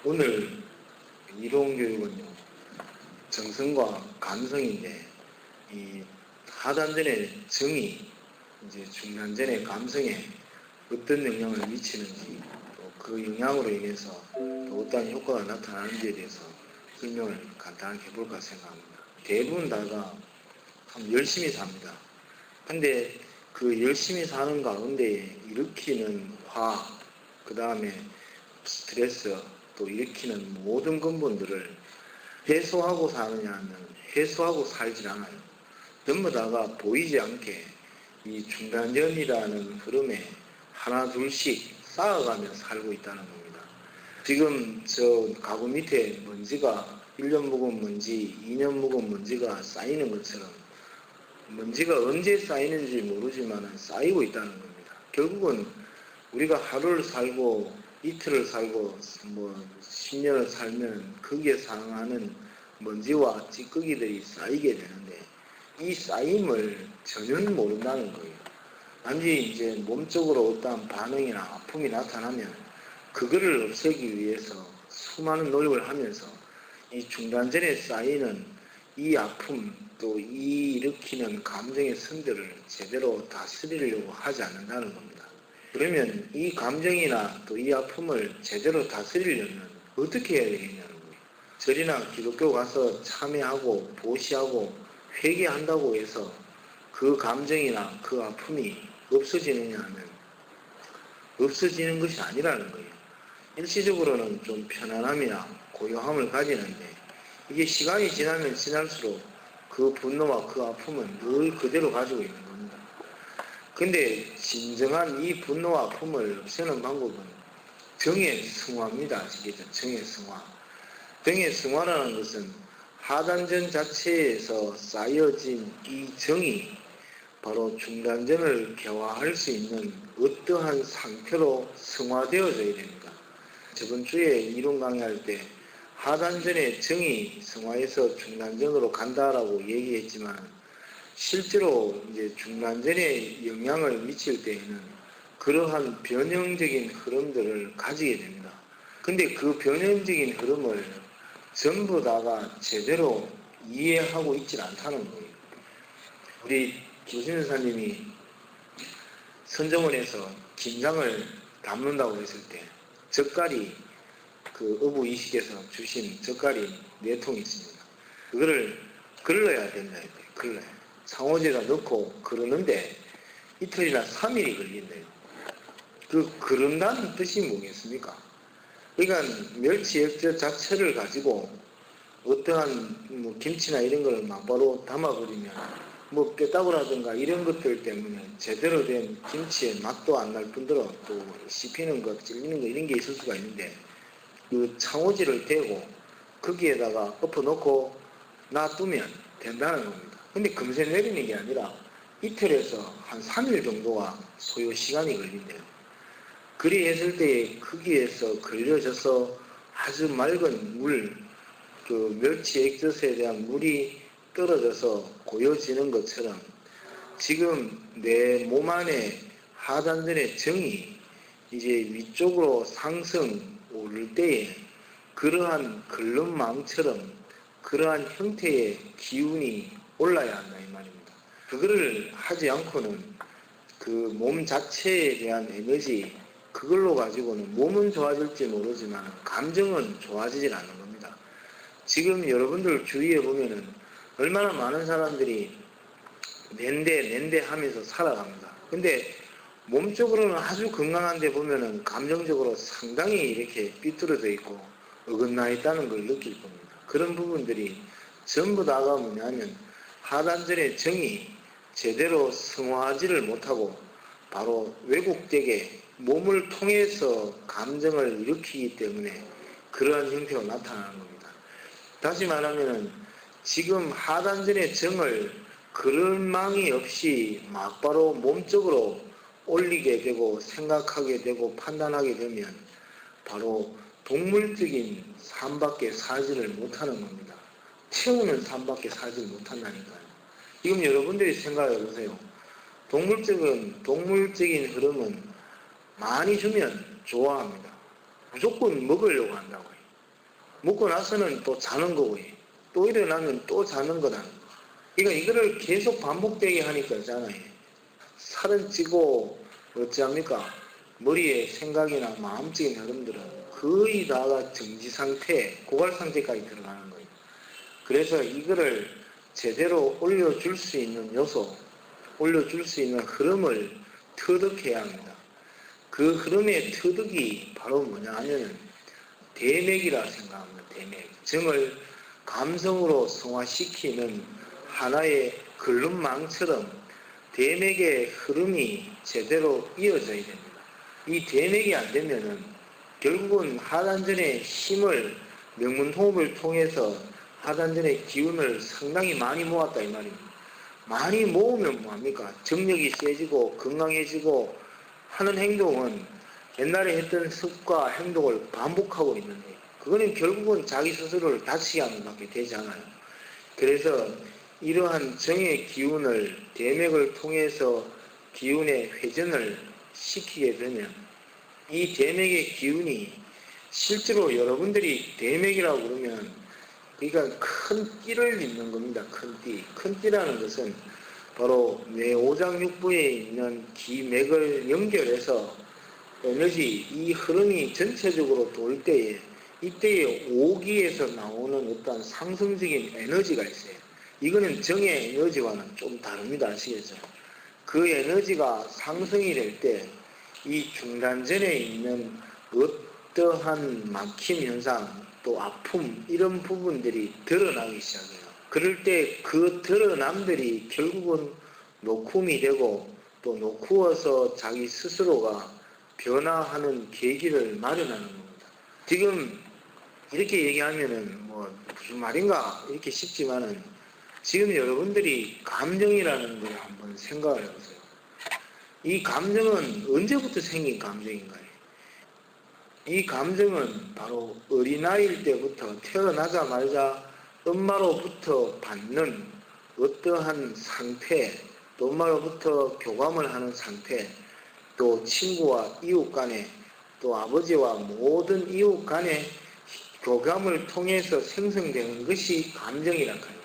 오늘 이론교육은요, 정성과 감성인데, 이 하단전의 정이 이제 중단전의 감성에 어떤 영향을 미치는지, 또 그 영향으로 인해서 또 어떠한 효과가 나타나는지에 대해서 설명을 간단하게 해볼까 생각합니다. 대부분 다가 참 열심히 삽니다. 근데 그 열심히 사는 가운데 일으키는 화, 그 다음에 스트레스, 또 일으키는 모든 근본들을 해소하고 사느냐 하면 해소하고 살질 않아요. 전부 다가 보이지 않게 이 중단전이라는 흐름에 하나 둘씩 쌓아가며 살고 있다는 겁니다. 지금 저 가구 밑에 먼지가 1년 묵은 먼지, 2년 묵은 먼지가 쌓이는 것처럼 먼지가 언제 쌓이는지 모르지만 쌓이고 있다는 겁니다. 결국은 우리가 하루를 살고 이틀을 살고 뭐 10년을 살면 거기에 상하는 먼지와 찌꺼기들이 쌓이게 되는데 이 쌓임을 전혀 모른다는 거예요. 단지 이제 몸적으로 어떠한 반응이나 아픔이 나타나면 그거를 없애기 위해서 수많은 노력을 하면서 이 중단전에 쌓이는 이 아픔 또 이 일으키는 감정의 선들을 제대로 다스리려고 하지 않는다는 겁니다. 그러면 이 감정이나 또 이 아픔을 제대로 다스리려면 어떻게 해야 되겠냐는 거예요. 절이나 기독교 가서 참회하고 보시하고 회개한다고 해서 그 감정이나 그 아픔이 없어지느냐 하면 없어지는 것이 아니라는 거예요. 일시적으로는 좀 편안함이나 고요함을 가지는데 이게 시간이 지나면 지날수록 그 분노와 그 아픔은 늘 그대로 가지고 있는 겁니다. 근데 진정한 이 분노와 아픔을 없애는 방법은 정의 승화입니다. 아시겠죠? 정의 승화. 정의 승화라는 것은 하단전 자체에서 쌓여진 이 정이 바로 중단전을 개화할 수 있는 어떠한 상태로 승화되어져야 됩니다. 저번 주에 이론 강의할 때 하단전의 정이 승화해서 중단전으로 간다라고 얘기했지만 실제로 이제 중단전에 영향을 미칠 때에는 그러한 변형적인 흐름들을 가지게 됩니다. 근데 그 변형적인 흐름을 전부 다가 제대로 이해하고 있질 않다는 거예요. 우리 조진선사님이 선정원에서 김장을 담는다고 했을 때 젓갈이 그 어부이식에서 주신 젓갈이 4통이 있습니다. 그거를 걸러야 된다 했대요. 걸러야. 상호제에다 넣고 그러는데 이틀이나 3일이 걸린대요. 그 그런다는 뜻이 뭐겠습니까? 그러니까 멸치 액젓 자체를 가지고 어떠한 뭐 김치나 이런 걸 막바로 담아버리면 뭐 뼈다구라든가 이런 것들 때문에 제대로 된 김치의 맛도 안 날 뿐더러 또 씹히는 것, 찔리는 것 이런 게 있을 수가 있는데 그 창호지를 대고 거기에다가 엎어놓고 놔두면 된다는 겁니다. 근데 금세 내리는 게 아니라 이틀에서 한 3일 정도가 소요 시간이 걸린대요. 그리 했을 때 거기에서 걸려져서 아주 맑은 물, 그 멸치 액젓에 대한 물이 떨어져서 고여지는 것처럼 지금 내 몸 안에 하단전의 정이 이제 위쪽으로 상승 오를 때에 그러한 걸름망처럼 그러한 형태의 기운이 올라야 한다 이 말입니다. 그거를 하지 않고는 그 몸 자체에 대한 에너지 그걸로 가지고는 몸은 좋아질지 모르지만 감정은 좋아지질 않는 겁니다. 지금 여러분들 주위에 보면은 얼마나 많은 사람들이 낸데 하면서 살아갑니다. 근데 몸적으로는 아주 건강한데 보면은 감정적으로 상당히 이렇게 삐뚤어져 있고 어긋나 있다는 걸 느낄 겁니다. 그런 부분들이 전부 다가 뭐냐면 하단전의 정이 제대로 승화하지를 못하고 바로 왜곡되게 몸을 통해서 감정을 일으키기 때문에 그러한 형태로 나타나는 겁니다. 다시 말하면 지금 하단전의 정을 그런 망이 없이 막바로 몸적으로 올리게 되고 생각하게 되고 판단하게 되면 바로 동물적인 삶밖에 살지를 못하는 겁니다. 태우는 삶밖에 살지 못한다니까요. 지금 여러분들이 생각해 보세요. 동물적인 흐름은 많이 주면 좋아합니다. 무조건 먹으려고 한다고요. 먹고 나서는 또 자는 거고, 또 일어나면 또 자는 거다. 그러니까 이거를 계속 반복되게 하니까 있잖아요. 살은 찌고 어찌합니까? 머리에 생각이나 마음적인 흐름들은 거의 다가 정지 상태, 고갈 상태까지 들어가는 거예요. 그래서 이거를 제대로 올려줄 수 있는 요소, 올려줄 수 있는 흐름을 터득해야 합니다. 그 흐름의 터득이 바로 뭐냐 하면은 대맥이라 생각합니다. 대맥. 정을 감성으로 성화시키는 하나의 걸름망처럼 대맥의 흐름이 제대로 이어져야 됩니다. 이 대맥이 안 되면은 결국은 하단전의 힘을 명문호흡을 통해서 하단전의 기운을 상당히 많이 모았다 이 말입니다. 많이 모으면 뭐합니까? 정력이 세지고 건강해지고 하는 행동은 옛날에 했던 습과 행동을 반복하고 있는데 그거는 결국은 자기 스스로를 다치게 하는 밖에 되지 않아요. 그래서 이러한 정의 기운을 대맥을 통해서 기운의 회전을 시키게 되면 이 대맥의 기운이 실제로 여러분들이 대맥이라고 그러면 그러니까 큰 띠를 잇는 겁니다. 큰 띠. 큰 띠라는 것은 바로 뇌 오장육부에 있는 기맥을 연결해서 에너지, 이 흐름이 전체적으로 돌 때에 이때에 오기에서 나오는 어떤 상승적인 에너지가 있어요. 이거는 정의 에너지와는 좀 다릅니다. 아시겠죠? 그 에너지가 상승이 될 때 이 중단전에 있는 어떠한 막힘 현상 또 아픔 이런 부분들이 드러나기 시작해요. 그럴 때 그 드러남들이 결국은 노쿰이 되고 또 노쿠어서 자기 스스로가 변화하는 계기를 마련하는 겁니다. 지금 이렇게 얘기하면은 뭐 무슨 말인가 이렇게 싶지만은 지금 여러분들이 감정이라는 걸 한번 생각을 해보세요. 이 감정은 언제부터 생긴 감정인가요? 이 감정은 바로 어린아이일 때부터 태어나자마자 엄마로부터 받는 어떠한 상태, 또 엄마로부터 교감을 하는 상태, 또 친구와 이웃 간에, 또 아버지와 모든 이웃 간에 교감을 통해서 생성되는 것이 감정이란 거예요.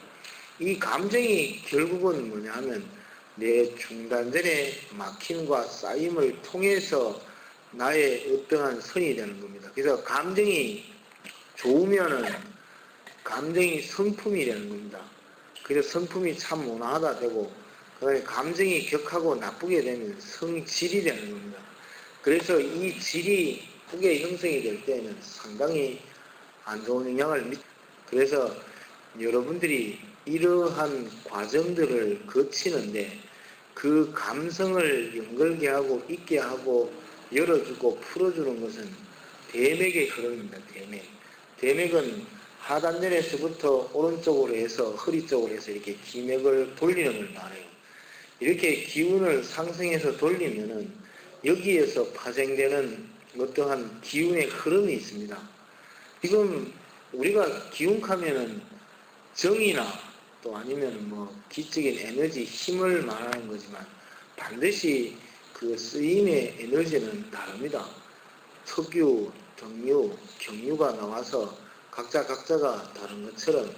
이 감정이 결국은 뭐냐 하면 내 중단전의 막힘과 쌓임을 통해서 나의 어떠한 선이 되는 겁니다. 그래서 감정이 좋으면은 감정이 성품이 되는 겁니다. 그래서 성품이 참 온화하다 되고 그다음에 감정이 격하고 나쁘게 되면 성질이 되는 겁니다. 그래서 이 질이 크게 형성이 될 때는 상당히 안 좋은 영향을 그래서 여러분들이 이러한 과정들을 거치는데 그 감성을 연결게 하고 있게 하고 열어주고 풀어주는 것은 대맥의 흐름입니다. 대맥. 대맥은 하단전에서부터 오른쪽으로 해서 허리 쪽으로 해서 이렇게 기맥을 돌리는 걸 말해요. 이렇게 기운을 상승해서 돌리면은 여기에서 파생되는 어떠한 기운의 흐름이 있습니다. 지금 우리가 기운하면은 정이나 또 아니면 뭐 기적인 에너지, 힘을 말하는 거지만 반드시 그 쓰임의 에너지는 다릅니다. 석유, 등유, 경유가 나와서 각자가 다른 것처럼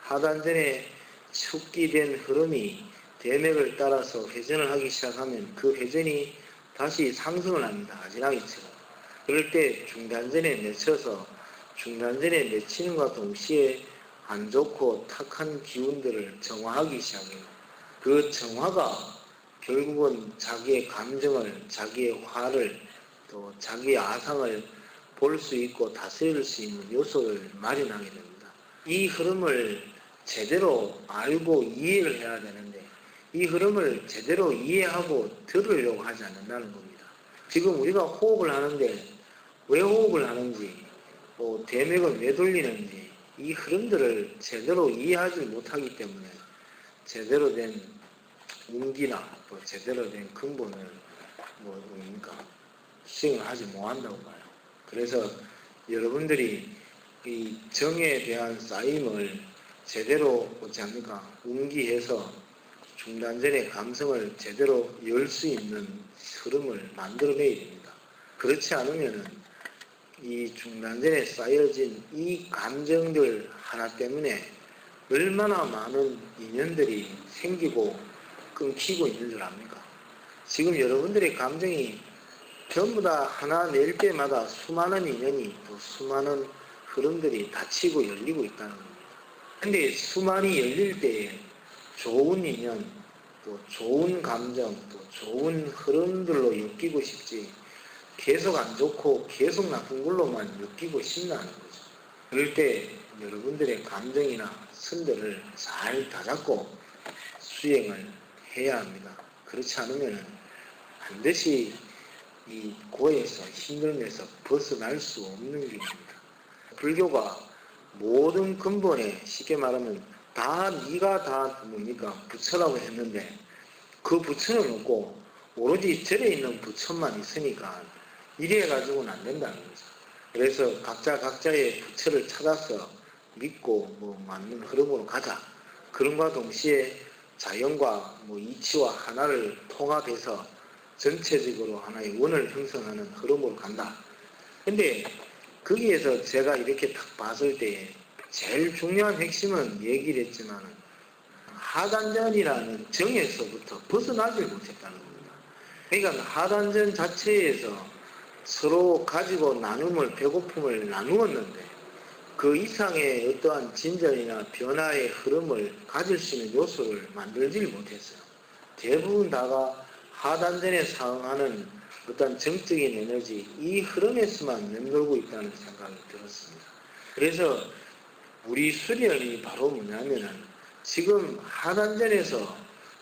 하단전에 축기된 흐름이 대맥을 따라서 회전을 하기 시작하면 그 회전이 다시 상승을 합니다. 아지랑이처럼. 그럴 때 중단전에 맺혀서 중단전에 맺히는과 동시에 안 좋고 탁한 기운들을 정화하기 시작해요. 그 정화가 결국은 자기의 감정을, 자기의 화를, 또 자기의 아상을 볼 수 있고 다스릴 수 있는 요소를 마련하게 됩니다. 이 흐름을 제대로 알고 이해를 해야 되는데 이 흐름을 제대로 이해하고 들으려고 하지 않는다는 겁니다. 지금 우리가 호흡을 하는데 왜 호흡을 하는지, 또 대맥은 왜 돌리는지 이 흐름들을 제대로 이해하지 못하기 때문에 제대로 된 운기나 또 제대로 된 근본을 뭡니까 수행을 하지 못한다고 봐요. 그래서 여러분들이 이 정에 대한 쌓임을 제대로 어찌합니까 운기해서 중단전의 감성을 제대로 열 수 있는 흐름을 만들어내야 됩니다. 그렇지 않으면은 이 중단전에 쌓여진 이 감정들 하나 때문에 얼마나 많은 인연들이 생기고 끊기고 있는 줄 압니까? 지금 여러분들의 감정이 전부 다 하나 낼 때마다 수많은 인연이 또 수많은 흐름들이 닫히고 열리고 있다는 겁니다. 근데 수많이 열릴 때에 좋은 인연, 또 좋은 감정, 또 좋은 흐름들로 엮이고 싶지 계속 안 좋고 계속 나쁜 걸로만 엮이고 싶나는 거죠. 그럴 때 여러분들의 감정이나 선들을 잘 다잡고 수행을 해야 합니다. 그렇지 않으면 반드시 이 고에서 힘듦에서 벗어날 수 없는 길입니다. 불교가 모든 근본에 쉽게 말하면 다 네가 다 뭡니까 부처라고 했는데 그 부처는 없고 오로지 절에 있는 부처만 있으니까 이래 가지고는 안 된다는 거죠. 그래서 각자의 부처를 찾아서 믿고 맞는 흐름으로 가자. 그런과 동시에 자연과 이치와 하나를 통합해서 전체적으로 하나의 원을 형성하는 흐름으로 간다. 근데 거기에서 제가 이렇게 딱 봤을 때 제일 중요한 핵심은 얘기를 했지만 하단전이라는 정에서부터 벗어나질 못했다는 겁니다. 그러니까 하단전 자체에서 서로 가지고 나눔을 배고픔을 나누었는데 그 이상의 어떠한 진전이나 변화의 흐름을 가질 수 있는 요소를 만들지 못했어요. 대부분 다가 하단전에 상응하는 어떤 정적인 에너지 이 흐름에서만 맴돌고 있다는 생각이 들었습니다. 그래서 우리 수련이 바로 뭐냐면은 지금 하단전에서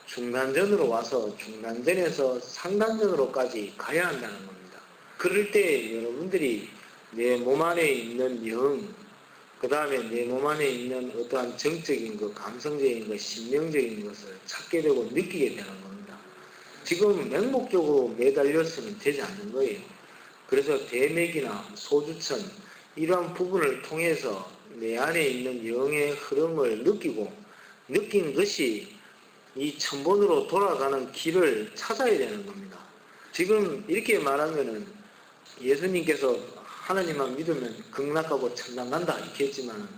중단전으로 와서 중단전에서 상단전으로까지 가야 한다는 겁니다. 그럴 때 여러분들이 내 몸 안에 있는 영, 그 다음에 내 몸 안에 있는 어떠한 정적인 것, 감성적인 것, 심령적인 것을 찾게 되고 느끼게 되는 겁니다. 지금 맹목적으로 매달려서는 되지 않는 거예요. 그래서 대맥이나 소주천 이러한 부분을 통해서 내 안에 있는 영의 흐름을 느끼고 느낀 것이 이 천본으로 돌아가는 길을 찾아야 되는 겁니다. 지금 이렇게 말하면은 예수님께서 하나님만 믿으면 극락하고 천당 간다 이렇게 했지만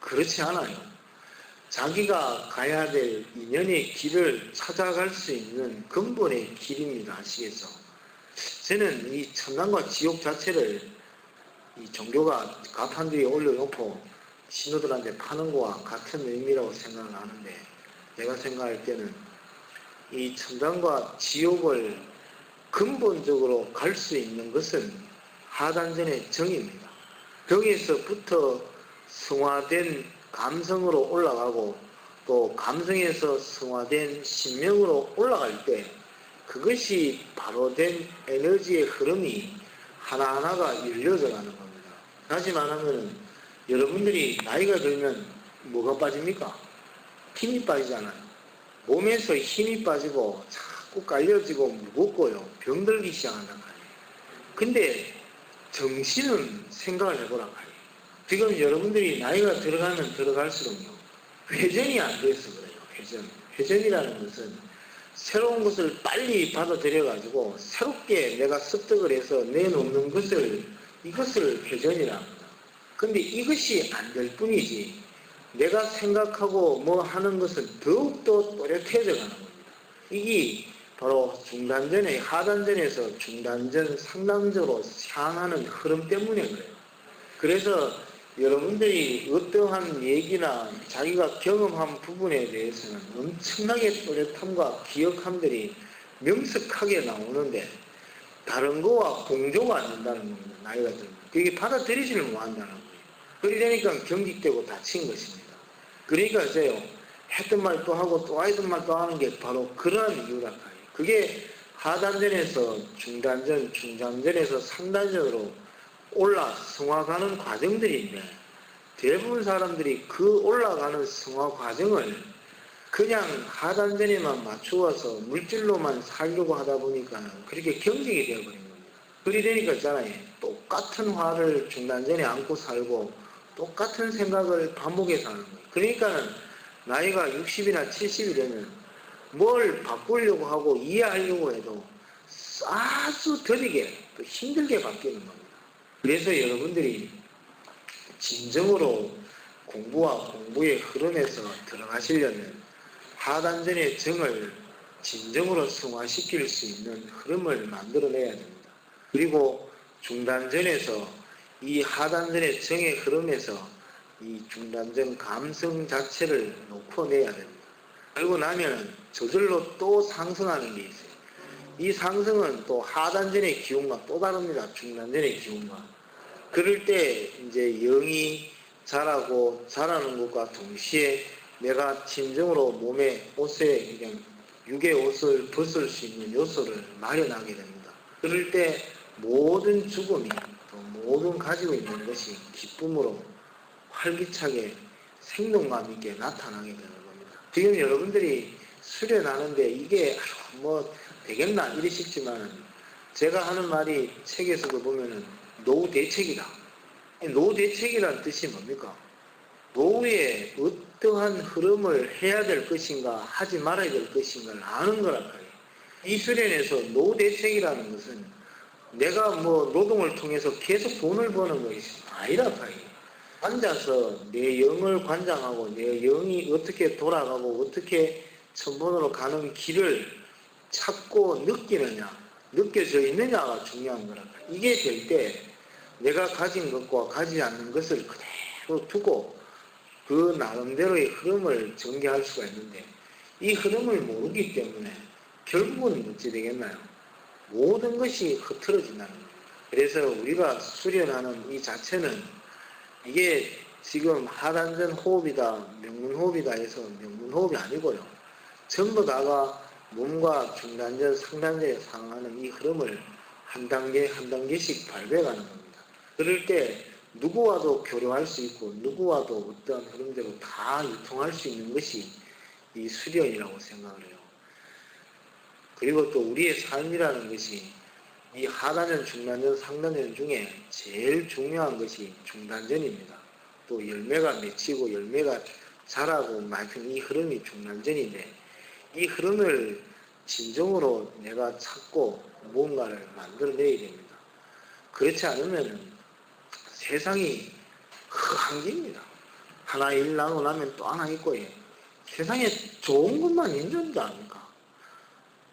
그렇지 않아요. 자기가 가야 될 인연의 길을 찾아갈 수 있는 근본의 길입니다. 아시겠죠? 저는 이 천당과 지옥 자체를 이 종교가 가판대에 올려놓고 신도들한테 파는 거와 같은 의미라고 생각을 하는데 내가 생각할 때는 이 천당과 지옥을 근본적으로 갈 수 있는 것은 하단전의 정입니다. 거기에서부터 성화된 감성으로 올라가고 또 감성에서 성화된 신명으로 올라갈 때 그것이 바로 된 에너지의 흐름이 하나하나가 열려져 가는 겁니다. 다시 말하면 여러분들이 나이가 들면 뭐가 빠집니까? 힘이 빠지잖아요. 몸에서 힘이 빠지고 자꾸 깔려지고 무겁고요. 병들기 시작한단 말이에요. 근데 정신은 생각을 해보란 말이에요. 지금 여러분들이 나이가 들어가면 들어갈수록요. 회전이 안 돼서 그래요. 회전이라는 것은 새로운 것을 빨리 받아들여가지고 새롭게 내가 습득을 해서 내놓는 이것을 회전이라 합니다. 근데 이것이 안 될 뿐이지 내가 생각하고 뭐 하는 것은 더욱더 또렷해져 가는 겁니다. 이게 바로 중단전의 하단전에서 중단전 상단전으로 향하는 흐름 때문에 그래요. 그래서 여러분들이 어떠한 얘기나 자기가 경험한 부분에 대해서는 엄청나게 또렷함과 기억함들이 명석하게 나오는데 다른 거와 공조가 안 된다는 겁니다. 나이가 들면. 그게 받아들이지를 못한다는 거예요. 그러니까 경직되고 다친 것입니다. 그러니까 이제요. 했던 말 또 하고 또 하던 말 또 하는 게 바로 그러한 이유라 하요. 그게 하단전에서 중단전, 중장전에서 상단전으로 성화가는 과정들인데 대부분 사람들이 그 올라가는 성화 과정을 그냥 하단전에만 맞추어서 물질로만 살려고 하다 보니까 그렇게 경직이 되어버린 겁니다. 그리 되니까 있잖아요. 똑같은 화를 중단전에 안고 살고 똑같은 생각을 반복해서 하는 거예요. 그러니까는 나이가 60이나 70이 되면 뭘 바꾸려고 하고 이해하려고 해도 아주 더디게 또 힘들게 바뀌는 겁니다. 그래서 여러분들이 진정으로 공부와 공부의 흐름에서 들어가시려면 하단전의 정을 진정으로 승화시킬 수 있는 흐름을 만들어내야 됩니다. 그리고 중단전에서 이 하단전의 정의 흐름에서 이 중단전 감성 자체를 놓고내야 됩니다. 그리고 나면 저절로 또 상승하는 게 있어요. 이 상승은 또 하단전의 기운과 또 다릅니다. 중단전의 기운과. 그럴 때 이제 영이 자라고 자라는 것과 동시에 내가 진정으로 몸에 옷에 그냥 육의 옷을 벗을 수 있는 요소를 마련하게 됩니다. 그럴 때 모든 죽음이 또 모든 가지고 있는 것이 기쁨으로 활기차게 생동감 있게 나타나게 되는 겁니다. 지금 여러분들이 수련하는데 이게 뭐 되겠나 이러시지만 제가 하는 말이 책에서도 보면은 노후 대책이다. 노후 대책이라는 뜻이 뭡니까? 노후에 어떠한 흐름을 해야 될 것인가 하지 말아야 될 것인가를 아는 거랄까요. 이 수련에서 노후 대책이라는 것은 내가 뭐 노동을 통해서 계속 돈을 버는 것이 아니랄까요. 앉아서 내 영을 관장하고 내 영이 어떻게 돌아가고 어떻게 천번으로 가는 길을 찾고 느끼느냐, 느껴져 있느냐가 중요한 거랄까요. 이게 될 때 내가 가진 것과 가지지 않는 것을 그대로 두고 그 나름대로의 흐름을 전개할 수가 있는데 이 흐름을 모르기 때문에 결국은 어찌 되겠나요? 모든 것이 흐트러진다는 겁니다. 그래서 우리가 수련하는 이 자체는 이게 지금 하단전 호흡이다, 명문호흡이다 해서 명문호흡이 아니고요. 전부 다가 몸과 중단전, 상단전에 상하는 이 흐름을 한 단계 한 단계씩 밟아가는 겁니다. 그럴 때 누구와도 교류할 수 있고 누구와도 어떠한 흐름대로 다 유통할 수 있는 것이 이 수련이라고 생각을 해요. 그리고 또 우리의 삶이라는 것이 이 하단전, 중단전, 상단전 중에 제일 중요한 것이 중단전입니다. 또 열매가 맺히고 열매가 자라고 맑은 이 흐름이 중단전인데 이 흐름을 진정으로 내가 찾고 무언가를 만들어내야 됩니다. 그렇지 않으면 세상이 한계입니다. 하나 일 나고 나면 또 하나 있고 세상에 좋은 것만 있는 줄 아닙니까?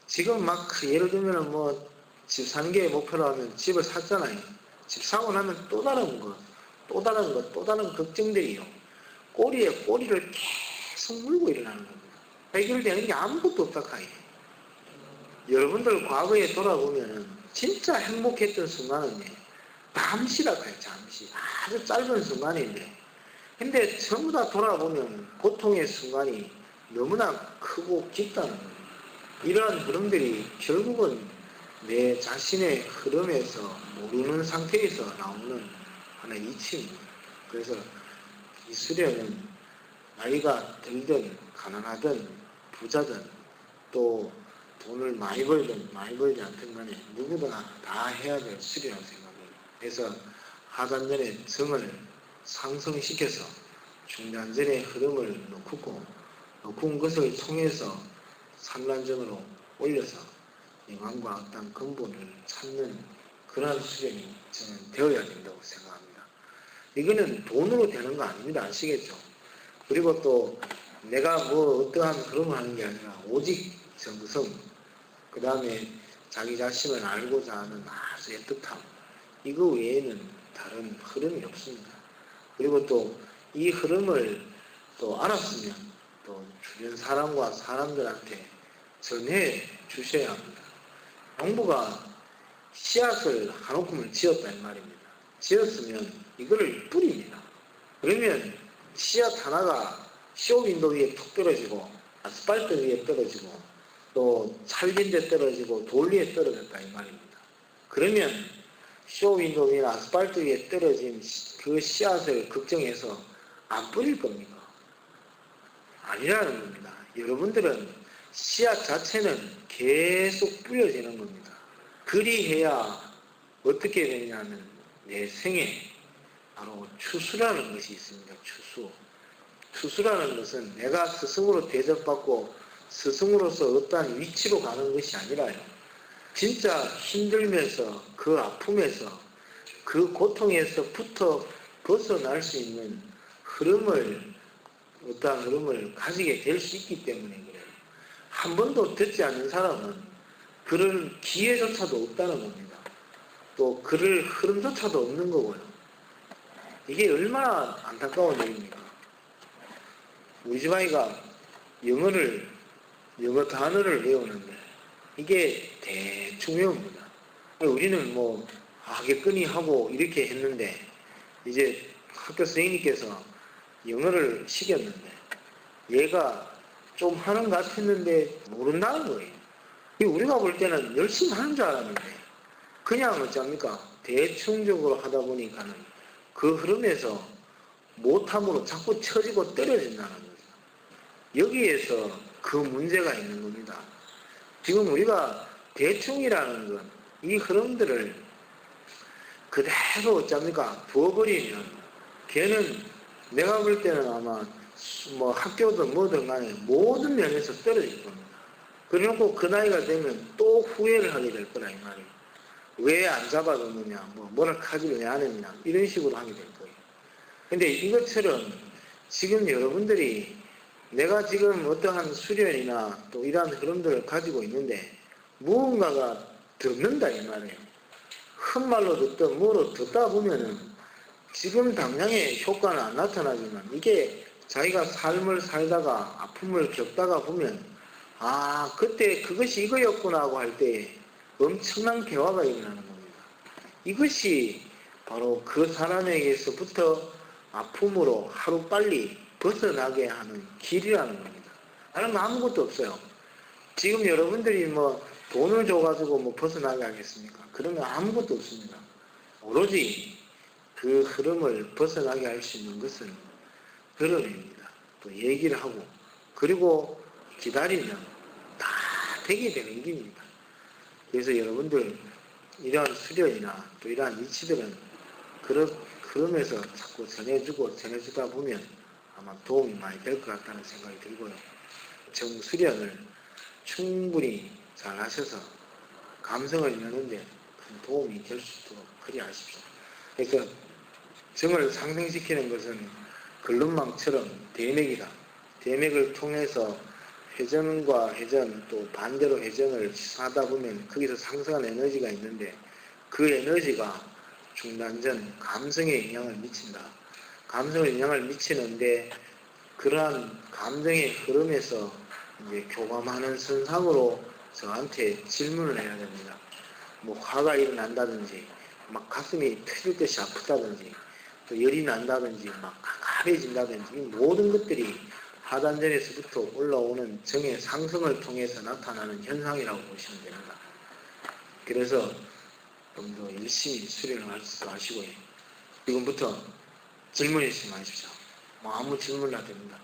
지금 막 예를 들면 뭐 집 사는 게 목표로 하면 집을 샀잖아요. 집 사고 나면 또 다른 것, 또 다른 것, 또 다른 걱정들이요. 꼬리에 꼬리를 계속 물고 일어나는 겁니다. 해결되는 게 아무것도 없다 카이. 여러분들 과거에 돌아보면은 진짜 행복했던 순간은 잠시라 카이, 잠시. 아주 짧은 순간인데. 근데 전부 다 돌아보면 고통의 순간이 너무나 크고 깊다는 겁니다. 이러한 흐름들이 결국은 내 자신의 흐름에서 모르는 상태에서 나오는 하나의 이치입니다. 그래서 이 수련은 나이가 들든 가난하든 부자든 또 돈을 많이 벌든 많이 벌지 않든 간에 누구나 다 해야 될 수련이라고 생각해요. 그래서 하단전의 정을 상승시켜서 중단전의 흐름을 놓은 것을 통해서 상단전으로 올려서 영광과 어떤 근본을 찾는 그러한 수련이 저는 되어야 된다고 생각합니다. 이거는 돈으로 되는 거 아닙니다. 아시겠죠? 그리고 또 내가 뭐 어떠한 그런 걸 하는 게 아니라 오직 정성, 그 다음에 자기 자신을 알고자 하는 아주 애틋함, 이거 외에는 다른 흐름이 없습니다. 그리고 또 이 흐름을 또 알았으면 또 주변 사람과 사람들한테 전해 주셔야 합니다. 농부가 씨앗을 한 움큼을 지었다 이 말입니다. 지었으면 이거를 뿌립니다. 그러면 씨앗 하나가 쇼윈도 위에 툭 떨어지고 아스팔트 위에 떨어지고 또 찰진데 떨어지고 돌 위에 떨어졌다 이 말입니다. 그러면 쇼윈도 위에 아스팔트 위에 떨어진 그 씨앗을 걱정해서 안 뿌릴 겁니까? 아니라는 겁니다. 여러분들은 씨앗 자체는 계속 뿌려지는 겁니다. 그리해야 어떻게 되냐면 내 생에 바로 추수라는 것이 있습니다. 추수. 추수라는 것은 내가 스승으로 대접받고 스승으로서 어떠한 위치로 가는 것이 아니라요. 진짜 힘들면서 그 아픔에서 그 고통에서부터 벗어날 수 있는 흐름을, 어떠한 흐름을 가지게 될 수 있기 때문에 그래요. 한 번도 듣지 않는 사람은 그럴 기회조차도 없다는 겁니다. 또 그럴 흐름조차도 없는 거고요. 이게 얼마나 안타까운 일입니까? 우리 집 아이가 영어 단어를 외우는데 이게 대충 외웁니다. 우리는 뭐 하겠거니 하고 이렇게 했는데 이제 학교 선생님께서 영어를 시켰는데 얘가 좀 하는 것 같았는데 모른다는 거예요. 우리가 볼 때는 열심히 하는 줄 알았는데 그냥 어쩝니까? 대충적으로 하다 보니까는 그 흐름에서 못함으로 자꾸 처지고 떨어진다는 거죠. 여기에서 그 문제가 있는 겁니다. 지금 우리가 대충이라는 건 이 흐름들을 그대로 어쩝니까? 부어버리면 걔는 내가 볼 때는 아마 뭐 학교든 뭐든 간에 모든 면에서 떨어질 겁니다. 그래놓고 그 나이가 되면 또 후회를 하게 될 거라 이 말이에요. 왜 안 잡아뒀느냐, 뭐를 하기를 왜 안 했냐, 이런 식으로 하게 될 거예요. 근데 이것처럼 지금 여러분들이 내가 지금 어떠한 수련이나 또 이러한 흐름들을 가지고 있는데 무언가가 듣는다 이 말이에요. 헛말로 듣든 뭐로 듣다 보면은 지금 당장의 효과는 안 나타나지만 이게 자기가 삶을 살다가 아픔을 겪다가 보면 아 그때 그것이 이거였구나 하고 할 때 엄청난 개화가 일어나는 겁니다. 이것이 바로 그 사람에게서부터 아픔으로 하루빨리 벗어나게 하는 길이라는 겁니다. 다른 거 아무것도 없어요. 지금 여러분들이 뭐 돈을 줘가지고 뭐 벗어나게 하겠습니까? 그런 거 아무것도 없습니다. 오로지 그 흐름을 벗어나게 할 수 있는 것은 들어냅니다. 또 얘기를 하고 그리고 기다리면 다 되게 되는 길입니다. 그래서 여러분들 이러한 수련이나 또 이러한 이치들은 그러면서 자꾸 전해주다 보면 아마 도움이 많이 될 것 같다는 생각이 들고요. 정수련을 충분히 잘 하셔서 감성을 여는데 큰 도움이 될 수 있도록 그리 하십시오. 그래서 정을 상승시키는 것은 글룸망처럼 대맥이다. 대맥을 통해서 회전과 회전 또 반대로 회전을 하다 보면 거기서 상승한 에너지가 있는데 그 에너지가 중단전 감성에 영향을 미친다. 감성에 영향을 미치는데 그러한 감정의 흐름에서 이제 교감하는 선상으로 저한테 질문을 해야 됩니다. 뭐 화가 일어난다든지 막 가슴이 터질 듯이 아프다든지 또 열이 난다든지 막 가벼워진다든지 이 모든 것들이 하단전에서부터 올라오는 정의 상승을 통해서 나타나는 현상이라고 보시면 됩니다. 그래서 좀 더 열심히 수련을 하시고요. 지금부터 질문 있으면 하십시오. 뭐 아무 질문이나 됩니다.